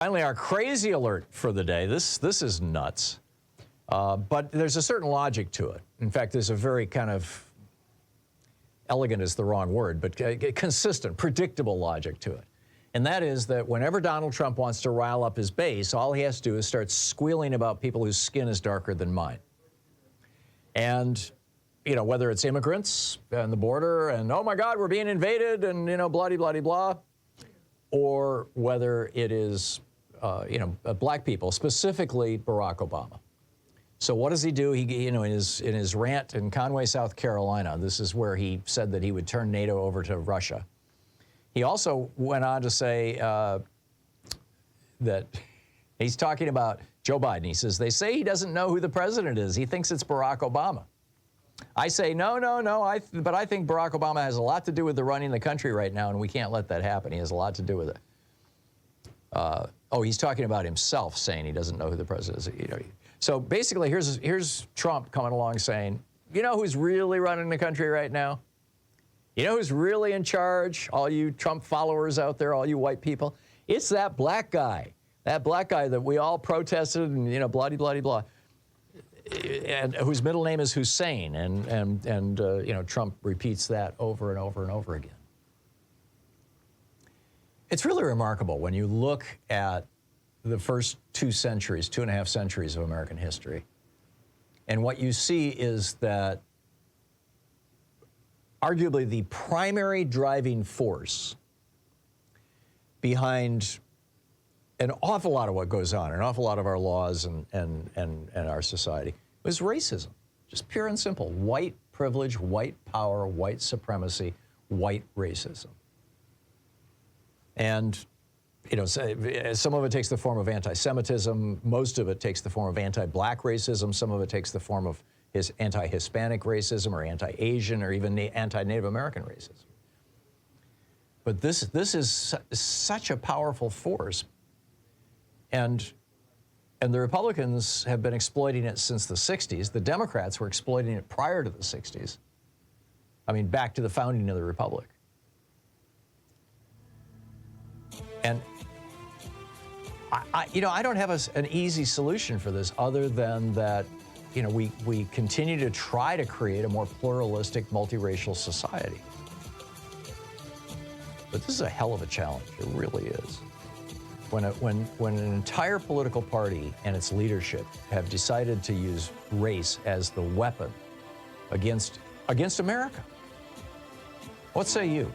Finally, our crazy alert for the day. This is nuts, but there's a certain logic to it. In fact, there's a very kind of elegant is the wrong word, but consistent, predictable logic to it. And that is that whenever Donald Trump wants to rile up his base, all he has to do is start squealing about people whose skin is darker than mine. And, you know, whether it's immigrants and the border and, oh my God, we're being invaded and, you know, blah-de-blah-de-blah, or whether it is, black people, specifically Barack Obama. So what does he do? He, in his rant in Conway, South Carolina, this is where he said that he would turn NATO over to Russia. He also went on to say that he's talking about Joe Biden. He says, they say he doesn't know who the president is. He thinks it's Barack Obama. I say, no, but I think Barack Obama has a lot to do with the running the country right now, and we can't let that happen. He has a lot to do with it. He's talking about himself, saying he doesn't know who the president is. So basically, here's Trump coming along saying, you know who's really running the country right now? You know who's really in charge? All you Trump followers out there, all you white people? It's that black guy. That black guy that we all protested and, blah-de-blah-de-blah, and whose middle name is Hussein. And Trump repeats that over and over and over again. It's really remarkable when you look at the first 2.5 centuries of American history. And what you see is that arguably the primary driving force behind an awful lot of what goes on, an awful lot of our laws and our society, was racism. Just pure and simple. White privilege, white power, white supremacy, white racism. And, some of it takes the form of anti-Semitism. Most of it takes the form of anti-black racism. Some of it takes the form of anti-Hispanic racism or anti-Asian or even anti-Native American racism. But this is such a powerful force. And the Republicans have been exploiting it since the 60s. The Democrats were exploiting it prior to the 60s. I mean, back to the founding of the Republic. And I don't have an easy solution for this other than that, we continue to try to create a more pluralistic, multiracial society. But this is a hell of a challenge. It really is. When an entire political party and its leadership have decided to use race as the weapon against America. What say you?